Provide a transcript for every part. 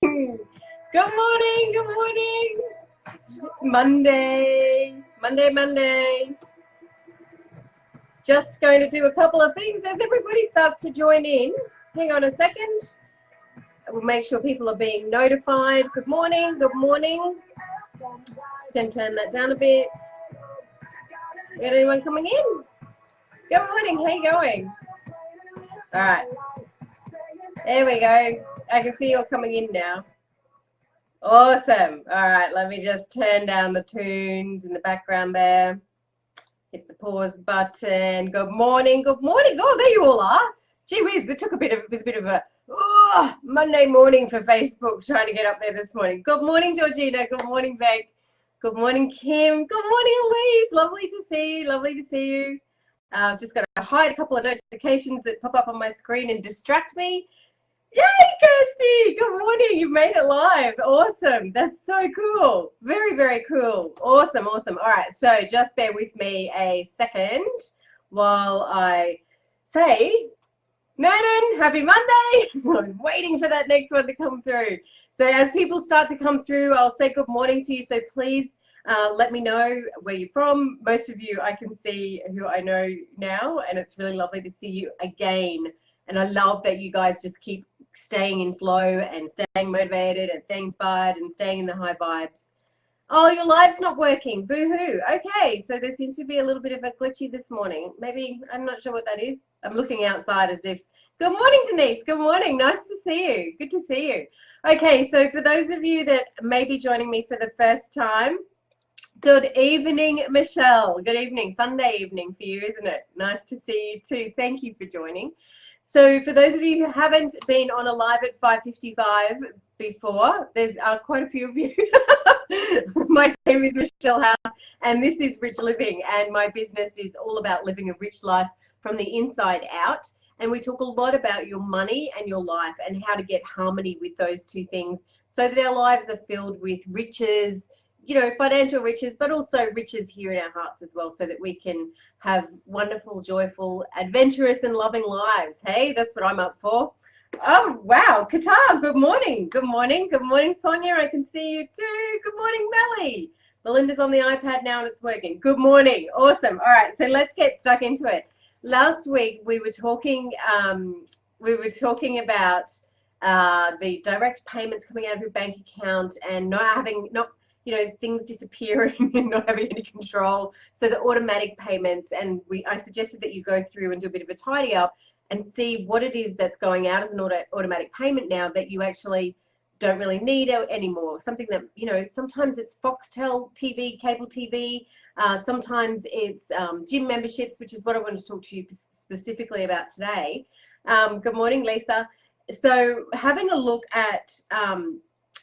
Good morning, good morning. It's Monday. Monday. Just going to do a couple of things as everybody starts to join in. Hang on a second. We'll make sure people are being notified. Good morning, good morning. Just going to turn that down a bit. Got anyone coming in? Good morning, how you going? All right. There we go. I can see you're coming in now. Awesome. All right, let me just turn down the tunes in the background there. Hit the pause button. Good morning. Good morning. Oh, there you all are. Gee whiz, it was a bit of a Monday morning for Facebook trying to get up there this morning. Good morning, Georgina. Good morning, Beck. Good morning, Kim. Good morning, Elise. Lovely to see you. Lovely to see you. I've just got to hide a couple of notifications that pop up on my screen and distract me. Yay, Kirsty! Good morning. You've made it live. Awesome. That's so cool. Very, very cool. Awesome. All right. So just bear with me a second while I say, Nanan, happy Monday. I was waiting for that next one to come through. So as people start to come through, I'll say good morning to you. So please let me know where you're from. Most of you I can see who I know now, and it's really lovely to see you again. And I love that you guys just keep staying in flow and staying motivated and staying inspired and staying in the high vibes. Oh, your live's not working. Boo-hoo. Okay, so there seems to be a little bit of a glitchy this morning. Maybe, I'm not sure what that is. I'm looking outside as if, good morning, Denise. Good morning. Nice to see you. Good to see you. Okay, so for those of you that may be joining me for the first time, good evening, Michelle. Good evening. Sunday evening for you, isn't it? Nice to see you too. Thank you for joining. So for those of you who haven't been on a live at 5:55 before, there's quite a few of you. My name is Michelle House, and this is Rich Living, and my business is all about living a rich life from the inside out. And we talk a lot about your money and your life and how to get harmony with those two things so that our lives are filled with riches, you know, financial riches, but also riches here in our hearts as well, so that we can have wonderful, joyful, adventurous and loving lives. Hey, that's what I'm up for. Oh, wow. Qatar, good morning. Good morning. Good morning, Sonia. I can see you too. Good morning, Melly. Belinda's on the iPad now and it's working. Good morning. Awesome. All right, so let's get stuck into it. Last week we were talking about the direct payments coming out of your bank account and not things disappearing and not having any control. So the automatic payments, and I suggested that you go through and do a bit of a tidy up and see what it is that's going out as an automatic payment now that you actually don't really need anymore. Something that, you know, sometimes it's Foxtel TV, cable TV, sometimes it's gym memberships, which is what I wanted to talk to you specifically about today. Good morning, Lisa. So having a look at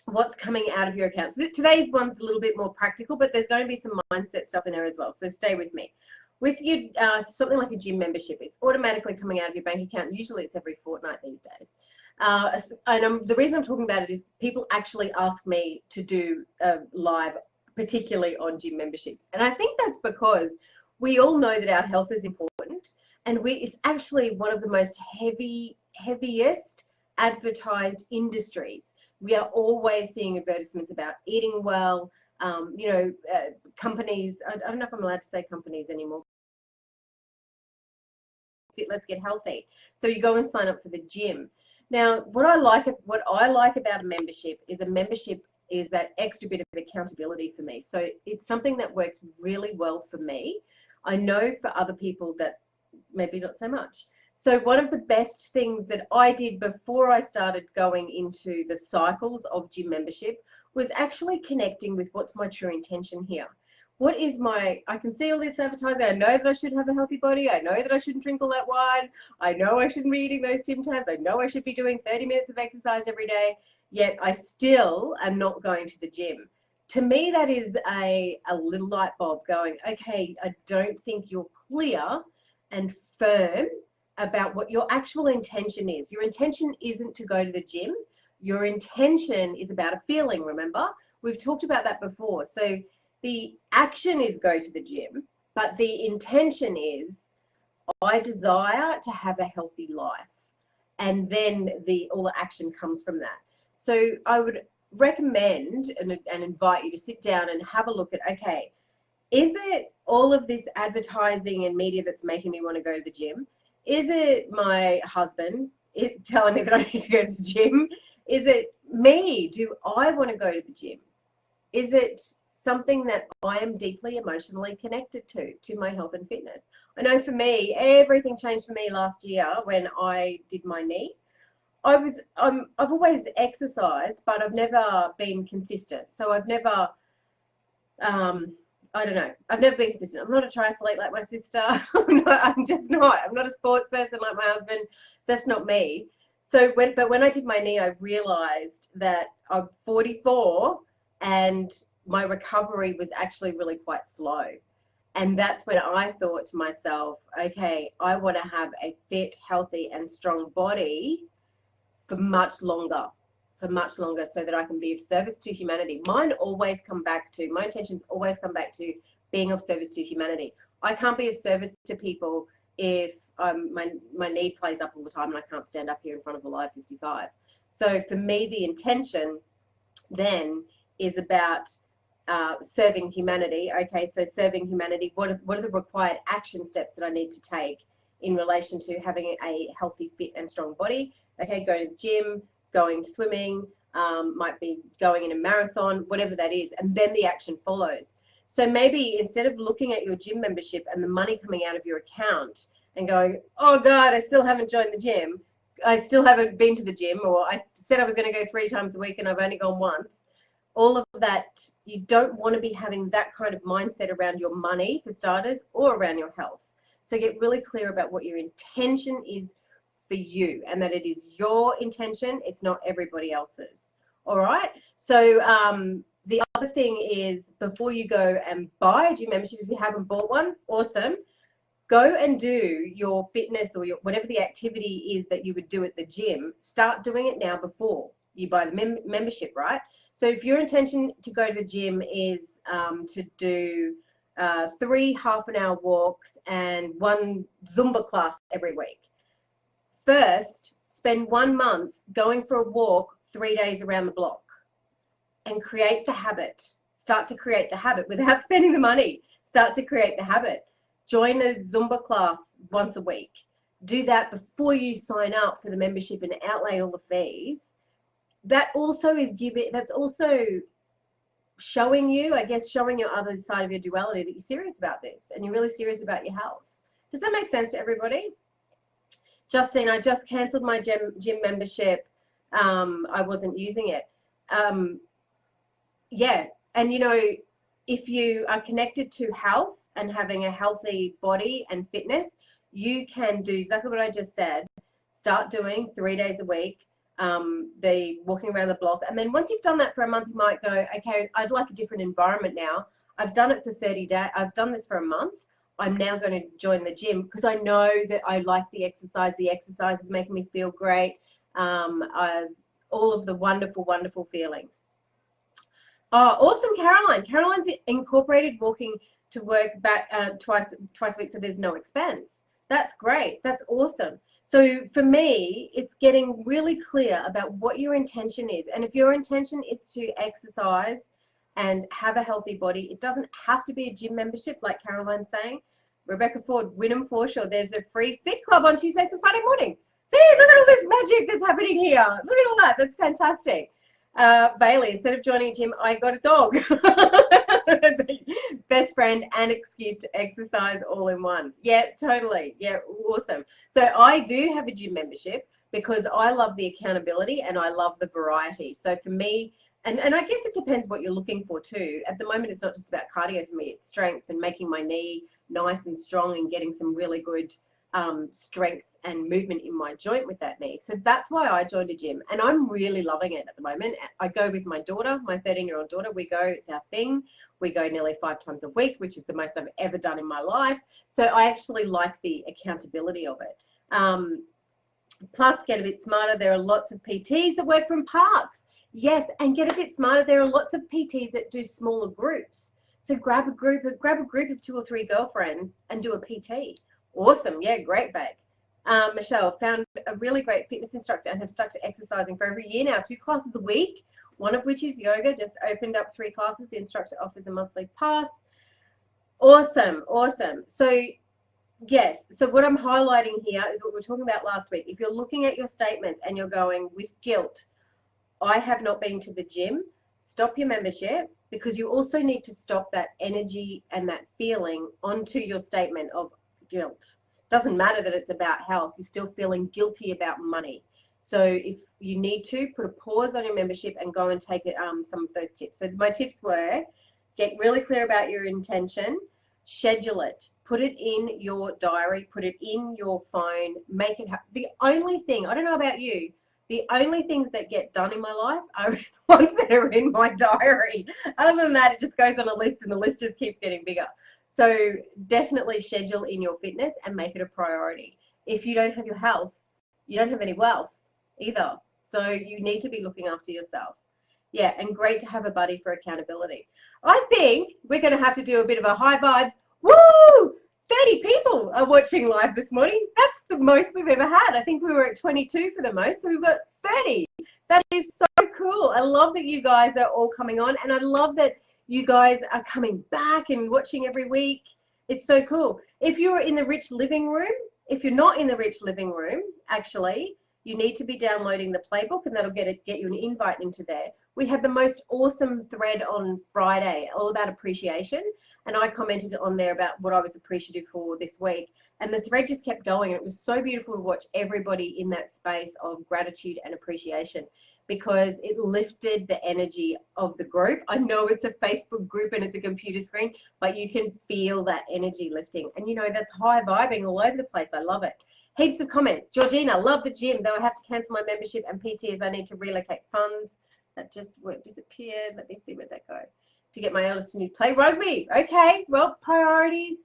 what's coming out of your account. So today's one's a little bit more practical, but there's going to be some mindset stuff in there as well. So stay with me. With your something like a gym membership, it's automatically coming out of your bank account. Usually it's every fortnight these days. The reason I'm talking about it is people actually ask me to do a live, particularly on gym memberships. And I think that's because we all know that our health is important, and it's actually one of the most heaviest advertised industries. We are always seeing advertisements about eating well, companies, I don't know if I'm allowed to say companies anymore. Let's get healthy. So you go and sign up for the gym. Now, what I like about a membership is that extra bit of accountability for me. So it's something that works really well for me. I know for other people that maybe not so much. So one of the best things that I did before I started going into the cycles of gym membership was actually connecting with what's my true intention here. I can see all this advertising. I know that I should have a healthy body. I know that I shouldn't drink all that wine. I know I shouldn't be eating those Tim Tams. I know I should be doing 30 minutes of exercise every day, yet I still am not going to the gym. To me, that is a little light bulb going, okay, I don't think you're clear and firm about what your actual intention is. Your intention isn't to go to the gym. Your intention is about a feeling, remember? We've talked about that before. So the action is go to the gym, but the intention is I desire to have a healthy life. And then all the action comes from that. So I would recommend and invite you to sit down and have a look at, okay, is it all of this advertising and media that's making me want to go to the gym? Is it my husband telling me that I need to go to the gym? Is it me? Do I want to go to the gym? Is it something that I am deeply emotionally connected to my health and fitness? I know for me, everything changed for me last year when I did my knee. I've always exercised, but I've never been consistent. So I've never, I don't know. I've never been consistent. I'm not a triathlete like my sister. I'm just not. I'm not a sports person like my husband. That's not me. So when I did my knee, I realized that I'm 44 and my recovery was actually really quite slow. And that's when I thought to myself, okay, I want to have a fit, healthy, and strong body for much longer, so that I can be of service to humanity. My intentions always come back to being of service to humanity. I can't be of service to people if my knee plays up all the time and I can't stand up here in front of a live 55. So for me, the intention then is about serving humanity. Okay, so serving humanity, what are the required action steps that I need to take in relation to having a healthy, fit, and strong body? Okay, going to the gym, going swimming, might be going in a marathon, whatever that is, and then the action follows. So maybe instead of looking at your gym membership and the money coming out of your account and going, oh God, I still haven't joined the gym, I still haven't been to the gym, or I said I was going to go 3 times a week and I've only gone once, all of that, you don't want to be having that kind of mindset around your money, for starters, or around your health. So get really clear about what your intention is for you, and that it is your intention, it's not everybody else's. All right, so the other thing is, before you go and buy a gym membership, if you haven't bought one, awesome, go and do your fitness or your whatever the activity is that you would do at the gym. Start doing it now before you buy the membership, right? So if your intention to go to the gym is to do 3 half-an-hour walks and 1 Zumba class every week, first, spend 1 month going for a walk 3 days around the block and create the habit. Start to create the habit without spending the money. Start to create the habit. Join a Zumba class once a week. Do that before you sign up for the membership and outlay all the fees. That also is that's also showing you, I guess, showing your other side of your duality that you're serious about this and you're really serious about your health. Does that make sense to everybody? Justine, I just cancelled my gym membership. I wasn't using it. Yeah, and you know, if you are connected to health and having a healthy body and fitness, you can do exactly what I just said. Start doing 3 days a week, the walking around the block. And then once you've done that for a month, you might go, okay, I'd like a different environment now. I've done it for 30 days. I've done this for a month. I'm now going to join the gym because I know that I like the exercise. The exercise is making me feel great. All of the wonderful, wonderful feelings. Oh, awesome, Caroline. Caroline's incorporated walking to work back twice a week, so there's no expense. That's great. That's awesome. So for me, it's getting really clear about what your intention is. And if your intention is to exercise and have a healthy body, it doesn't have to be a gym membership like Caroline's saying. Rebecca Ford, Wynnum Foreshore, there's a free fit club on Tuesdays and Friday mornings. See, look at all this magic that's happening here. Look at all that. That's fantastic. Bailey, instead of joining a gym, I got a dog. Best friend and excuse to exercise all in one. Yeah, totally. Yeah, awesome. So I do have a gym membership because I love the accountability and I love the variety. So for me, and I guess it depends what you're looking for too. At the moment, it's not just about cardio for me. It's strength and making my knee nice and strong and getting some really good strength and movement in my joint with that knee. So that's why I joined a gym and I'm really loving it at the moment. I go with my daughter, my 13-year-old daughter. We go, it's our thing. We go nearly 5 times a week, which is the most I've ever done in my life. So I actually like the accountability of it. Plus, get a bit smarter. There are lots of PTs that work from parks. Yes, and get a bit smarter. There are lots of PTs that do smaller groups. So grab a group of 2 or 3 girlfriends and do a PT. Awesome. Yeah, great, babe. Michelle, found a really great fitness instructor and have stuck to exercising for over a year now. 2 classes a week, one of which is yoga. Just opened up 3 classes. The instructor offers a monthly pass. Awesome, awesome. So yes, so what I'm highlighting here is what we were talking about last week. If you're looking at your statements and you're going with guilt, I have not been to the gym, stop your membership, because you also need to stop that energy and that feeling onto your statement of guilt. Doesn't matter that it's about health, you're still feeling guilty about money. So if you need to, put a pause on your membership and go and take it, some of those tips. So my tips were, get really clear about your intention, schedule it, put it in your diary, put it in your phone, make it happen. The only thing, I don't know about you, the only things that get done in my life are the ones that are in my diary. Other than that, it just goes on a list and the list just keeps getting bigger. So definitely schedule in your fitness and make it a priority. If you don't have your health, you don't have any wealth either. So you need to be looking after yourself. Yeah, and great to have a buddy for accountability. I think we're going to have to do a bit of a high vibes. Woo! 30 people are watching live this morning. That's the most we've ever had. I think we were at 22 for the most, so we've got 30. That is so cool. I love that you guys are all coming on, and I love that you guys are coming back and watching every week. It's so cool. If you're in the Rich Living Room, if you're not in the Rich Living Room, actually, you need to be downloading the playbook, and that'll get you an invite into there. We had the most awesome thread on Friday, all about appreciation, and I commented on there about what I was appreciative for this week, and the thread just kept going. It was so beautiful to watch everybody in that space of gratitude and appreciation, because it lifted the energy of the group. I know it's a Facebook group and it's a computer screen, but you can feel that energy lifting, and you know, that's high vibing all over the place. I love it. Heaps of comments. Georgina, love the gym, though I have to cancel my membership and PT as I need to relocate funds. That just disappeared. Let me see where that goes. To get my eldest to play rugby. Okay, well, priorities.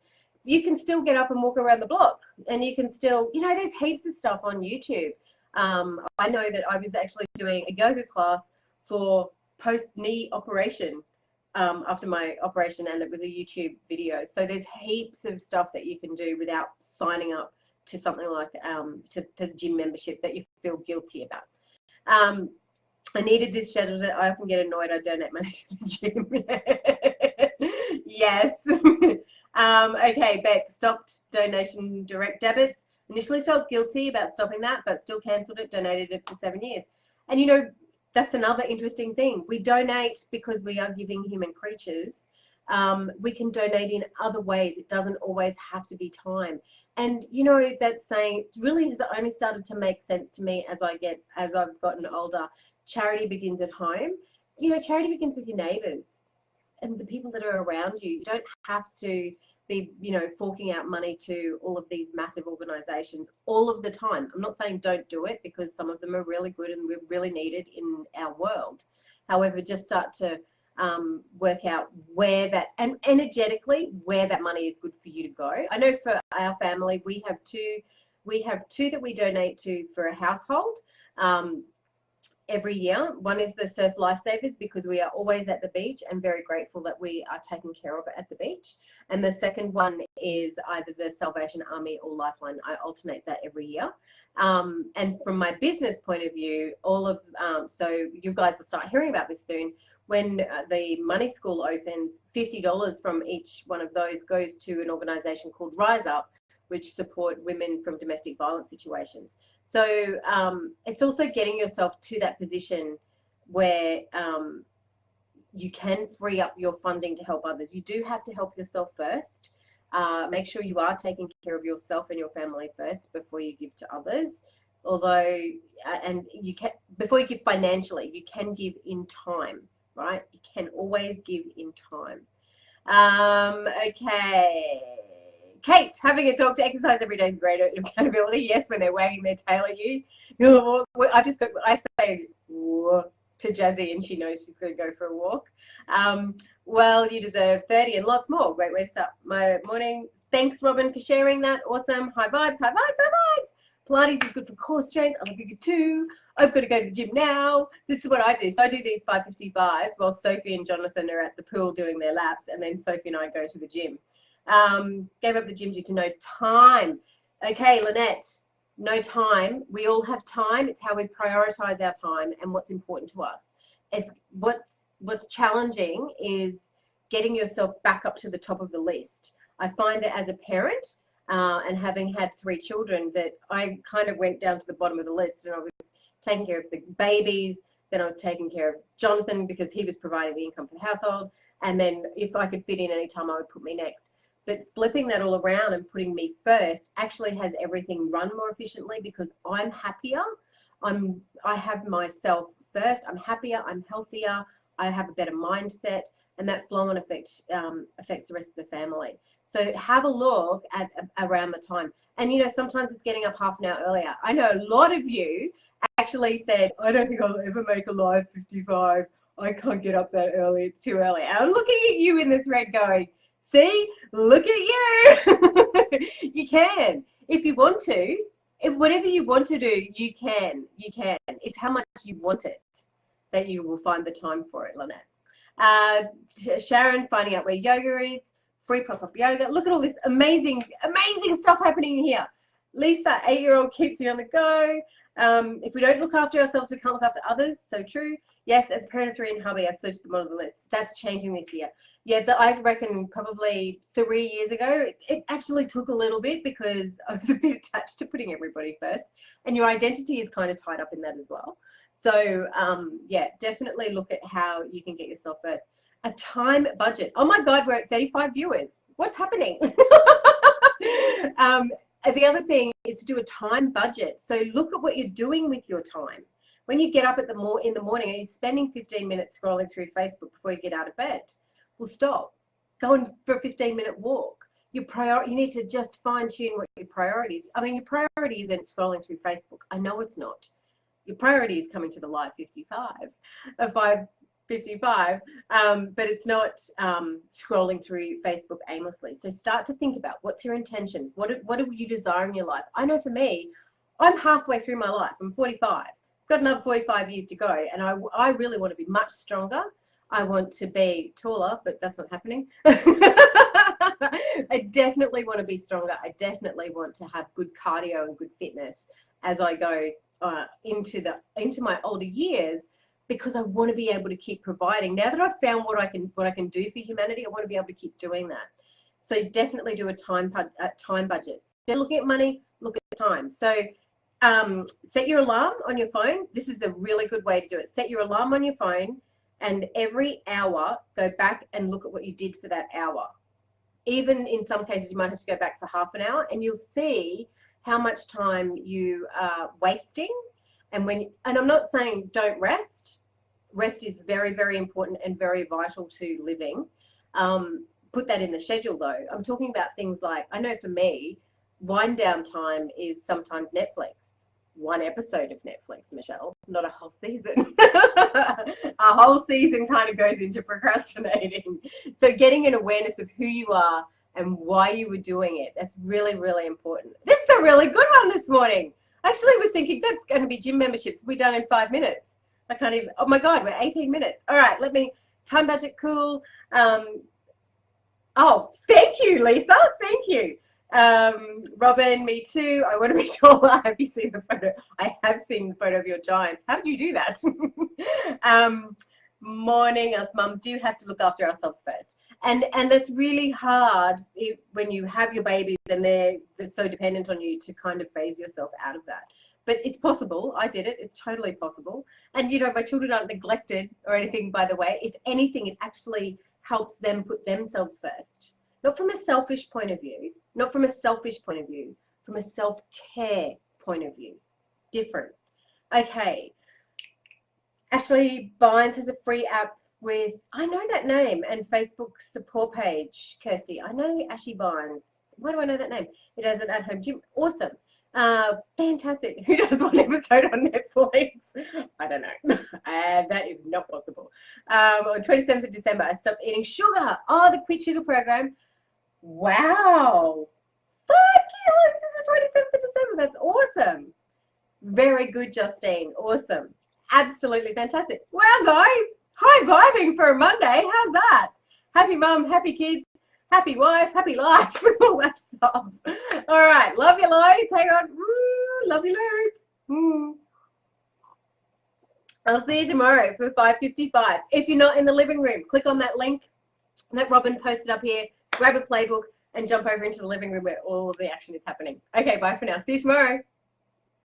You can still get up and walk around the block, and you can still, you know, there's heaps of stuff on YouTube. I know that I was actually doing a yoga class for post-knee operation after my operation, and it was a YouTube video. So there's heaps of stuff that you can do without signing up to something like to the gym membership that you feel guilty about. I needed this scheduled. I often get annoyed. I donate money to the gym. Yes. Okay, Beck, stopped donation direct debits. Initially felt guilty about stopping that, but still cancelled it, donated it for 7 years. And you know, that's another interesting thing. We donate because we are giving human creatures. We can donate in other ways. It doesn't always have to be time. And you know, that saying really has only started to make sense to me as I've gotten older. Charity begins at home. You know, charity begins with your neighbours and the people that are around you. You don't have to be, you know, forking out money to all of these massive organisations all of the time. I'm not saying don't do it, because some of them are really good and we're really needed in our world. However, just start to work out where that, and energetically, where that money is good for you to go. I know for our family, we have two that we donate to for a household every year. One is the Surf Lifesavers, because we are always at the beach and very grateful that we are taken care of at the beach. And the second one is either the Salvation Army or Lifeline. I alternate that every year. And from my business point of view, all of so you guys will start hearing about this soon. When the Money School opens, $50 from each one of those goes to an organisation called Rise Up, which support women from domestic violence situations. So it's also getting yourself to that position where you can free up your funding to help others. You do have to help yourself first. Make sure you are taking care of yourself and your family first before you give to others. Although, and you can, before you give financially, you can give in time, right? You can always give in time. Okay. Kate, having a dog to exercise every day is great accountability. Yes, when they're wagging their tail at you. I say to Jazzy, and she knows she's going to go for a walk. Well, you deserve 30 and lots more. Great way to start my morning. Thanks, Robin, for sharing that. Awesome. High vibes, high vibes, high vibes. Pilates is good for core strength. I love yoga too. I've got to go to the gym now. This is what I do. So I do these 555s while Sophie and Jonathan are at the pool doing their laps, and then Sophie and I go to the gym. Gave up the gym due to no time. Okay, Lynette, no time. We all have time. It's how we prioritize our time and what's important to us. It's what's challenging is getting yourself back up to the top of the list. I find that as a parent and having had 3 children, that I kind of went down to the bottom of the list, and I was taking care of the babies, then I was taking care of Jonathan because he was providing the income for the household, and then if I could fit in any time, I would put me next. But flipping that all around and putting me first actually has everything run more efficiently because I'm happier. I have myself first. I'm happier. I'm healthier. I have a better mindset, and that flow-on effect affects the rest of the family. So have a look at around the time. And you know, sometimes it's getting up half an hour earlier. I know a lot of you actually said, I don't think I'll ever make a live 55. I can't get up that early. It's too early. And I'm looking at you in the thread going, see, look at you. You can. If you want to, if whatever you want to do, you can. You can. It's how much you want it that you will find the time for it, Lynette. Sharon, finding out where yoga is. Free pop-up yoga. Look at all this amazing stuff happening here. Lisa, 8-year-old, keeps me on the go. If we don't look after ourselves, we can't look after others. So true. Yes, as a parent of 3 and hubby, I searched them on the list. That's changing this year. Yeah, but I reckon probably 3 years ago, it actually took a little bit because I was a bit attached to putting everybody first. And your identity is kind of tied up in that as well. So yeah, definitely look at how you can get yourself first. A time budget. Oh my God, we're at 35 viewers. What's happening? The other thing is to do a time budget. So look at what you're doing with your time. When you get up in the morning, are you spending 15 minutes scrolling through Facebook before you get out of bed? Well, stop. Go on for a 15-minute walk. You need to just fine-tune what your priorities. I mean, your priority isn't scrolling through Facebook. I know it's not. Your priority is coming to the live 5:55, but it's not scrolling through Facebook aimlessly. So start to think about what's your intentions. What do you desire in your life? I know for me, I'm halfway through my life. I'm 45. Got another 45 years to go, and I really want to be much stronger. I want to be taller, but that's not happening. I definitely want to be stronger. I definitely want to have good cardio and good fitness as I go into my older years, because I want to be able to keep providing. Now that I've found what I can do for humanity, I want to be able to keep doing that. So definitely do a time budget. Instead of looking at money, look at time. So set your alarm on your phone. This is a really good way to do it. Set your alarm on your phone, and every hour go back and look at what you did for that hour. Even in some cases, you might have to go back for half an hour, and you'll see how much time you are wasting. And I'm not saying don't rest. Rest is very, very important and very vital to living. Put that in the schedule though. I'm talking about things like, I know for me, wind down time is sometimes Netflix. One episode of Netflix, Michelle, not a whole season. A whole season kind of goes into procrastinating. So getting an awareness of who you are and why you were doing it, that's really, really important. This is a really good one this morning. Actually, I was thinking that's going to be gym memberships. We're done in 5 minutes. I can't even, oh my God, we're 18 minutes. All right, time budget, cool. Oh, thank you, Lisa. Thank you. Robin, me too. I want to be taller. Have you seen the photo? I have seen the photo of your giants. How did you do that? Morning, us mums do have to look after ourselves first. And that's really hard when you have your babies and they're so dependent on you to kind of phase yourself out of that. But it's possible. I did it. It's totally possible. And, you know, my children aren't neglected or anything, by the way. If anything, it actually helps them put themselves first. Not from a selfish point of view, not from a selfish point of view, from a self-care point of view. Different. Okay. Ashley Bynes has a free app with, I know that name, and Facebook support page, Kirsty. I know Ashley Bynes. Why do I know that name? It has an at-home gym. Awesome. Fantastic. Who does one episode on Netflix? I don't know. That is not possible. On 27th of December, I stopped eating sugar. Oh, the Quit Sugar program. Wow. 5 kilos since the 27th of December. That's awesome. Very good, Justine. Awesome. Absolutely fantastic. Wow, guys. High vibing for a Monday. How's that? Happy mum, happy kids. happy wife, happy life, all that stuff. All right, love you loads. Hang on. Love you loads. I'll see you tomorrow for 5:55. If you're not in the living room, click on that link that Robin posted up here, grab a playbook and jump over into the living room where all of the action is happening. Okay, bye for now. See you tomorrow.